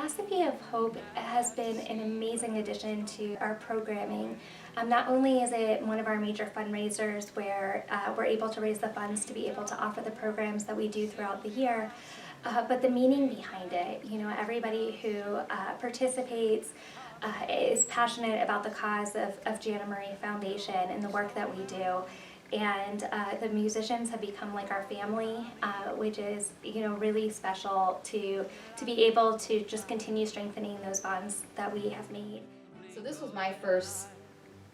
Philosophy of Hope has been an amazing addition to our programming. Not only is it one of our major fundraisers where we're able to raise the funds to be able to offer the programs that we do throughout the year, but the meaning behind it. You know, everybody who participates is passionate about the cause of Jana Marie Foundation and the work that we do. And the musicians have become like our family, which is, you know, really special to be able to just continue strengthening those bonds that we have made. So this was my first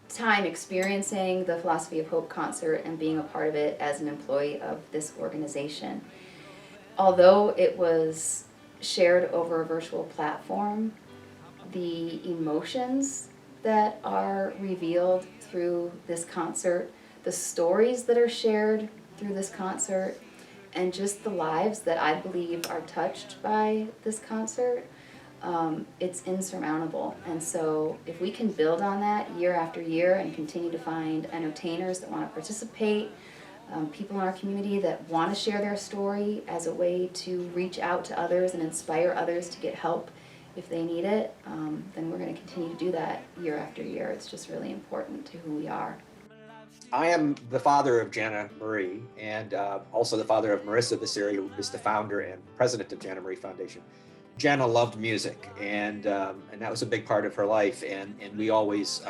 time experiencing the Philosophy of Hope concert and being a part of it as an employee of this organization. Although it was shared over a virtual platform, the emotions that are revealed through this concert, the stories that are shared through this concert, and just the lives that I believe are touched by this concert, it's insurmountable. And so if we can build on that year after year and continue to find entertainers that want to participate, people in our community that want to share their story as a way to reach out to others and inspire others to get help if they need it, then we're going to continue to do that year after year. It's just really important to who we are. I am the father of Jana Marie and also the father of Marissa Vasari, who is the founder and president of Jana Marie Foundation. Jana loved music, and that was a big part of her life, and we always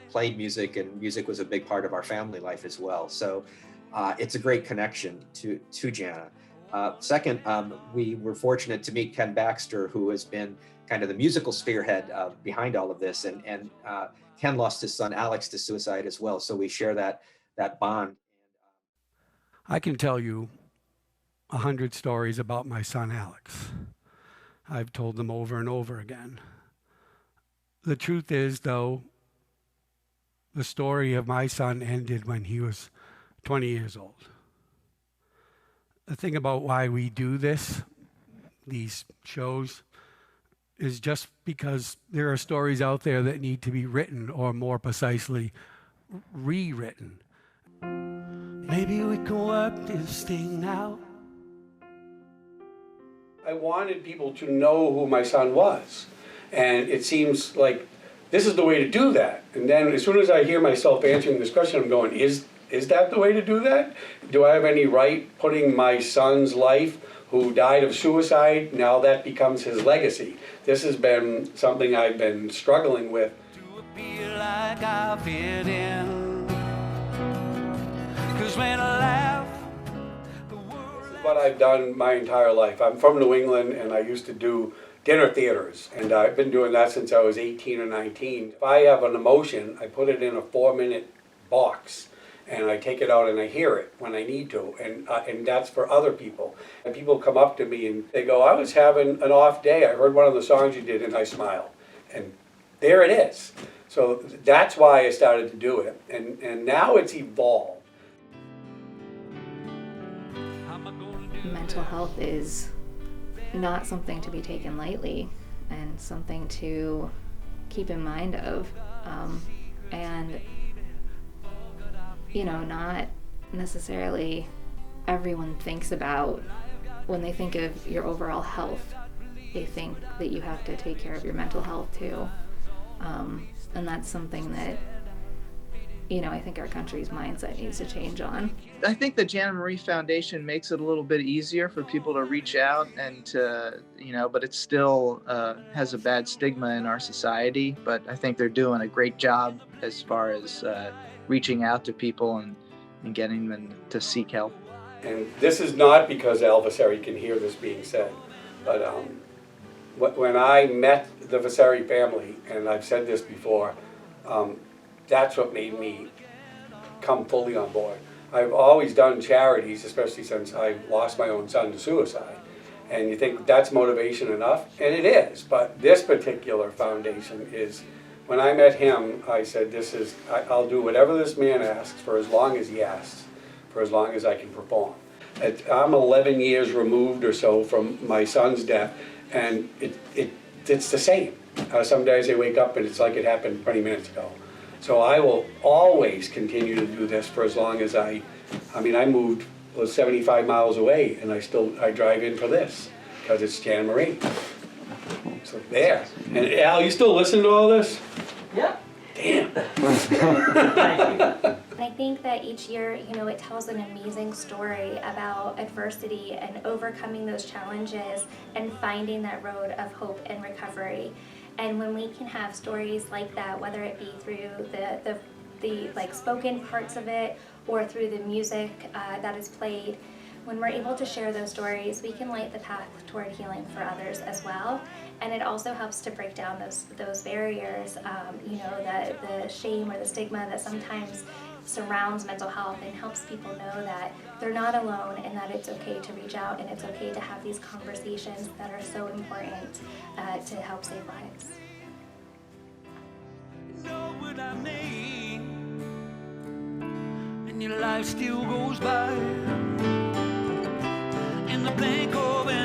played music, and music was a big part of our family life as well. So it's a great connection to Jana. Second, we were fortunate to meet Ken Baxter, who has been kind of the musical spearhead behind all of this, and Ken lost his son Alex to suicide as well, so we share that bond. I can tell you 100 stories about my son Alex. I've told them over and over again. The truth is, though, the story of my son ended when he was 20 years old. The thing about why we do these shows, is just because there are stories out there that need to be written, or more precisely, rewritten. Maybe we can work this thing out. I wanted people to know who my son was, and it seems like this is the way to do that. And then as soon as I hear myself answering this question, I'm going, is that the way to do that? Do I have any right putting my son's life, who died of suicide, now that becomes his legacy? This has been something I've been struggling with. Like I fit in. 'Cause when I laugh, This is what I've done my entire life. I'm from New England, and I used to do dinner theaters, and I've been doing that since I was 18 or 19. If I have an emotion, I put it in a 4-minute box, and I take it out and I hear it when I need to, and that's for other people. And people come up to me and they go, I was having an off day, I heard one of the songs you did and I smiled. And there it is. So that's why I started to do it, and now it's evolved. Mental health is not something to be taken lightly, and something to keep in mind of, and you know, not necessarily everyone thinks about, when they think of your overall health, they think that you have to take care of your mental health too. And that's something that, you know, I think our country's mindset needs to change on. I think the Jana Marie Foundation makes it a little bit easier for people to reach out and to, you know, but it still has a bad stigma in our society. But I think they're doing a great job as far as reaching out to people and getting them to seek help. And this is not because Al Vasari can hear this being said, but when I met the Vasari family, and I've said this before, that's what made me come fully on board. I've always done charities, especially since I lost my own son to suicide. And you think that's motivation enough? And it is, but this particular foundation is, when I met him, I said, I'll do whatever this man asks for as long as he asks, for as long as I can perform. I'm 11 years removed or so from my son's death, and it's the same. Some days I wake up and it's like it happened 20 minutes ago. So I will always continue to do this for as long as I moved 75 miles away, and I drive in for this, because it's Jana Marie. So there. And Al, you still listen to all this? Yeah. Damn. And I think that each year, you know, it tells an amazing story about adversity and overcoming those challenges and finding that road of hope and recovery. And when we can have stories like that, whether it be through the like spoken parts of it or through the music that is played, when we're able to share those stories, we can light the path toward healing for others as well. And it also helps to break down those barriers, you know, the shame or the stigma that sometimes surrounds mental health, and helps people know that they're not alone and that it's okay to reach out and it's okay to have these conversations that are so important to help save lives. Know what I mean? And your life still goes by in the blink of an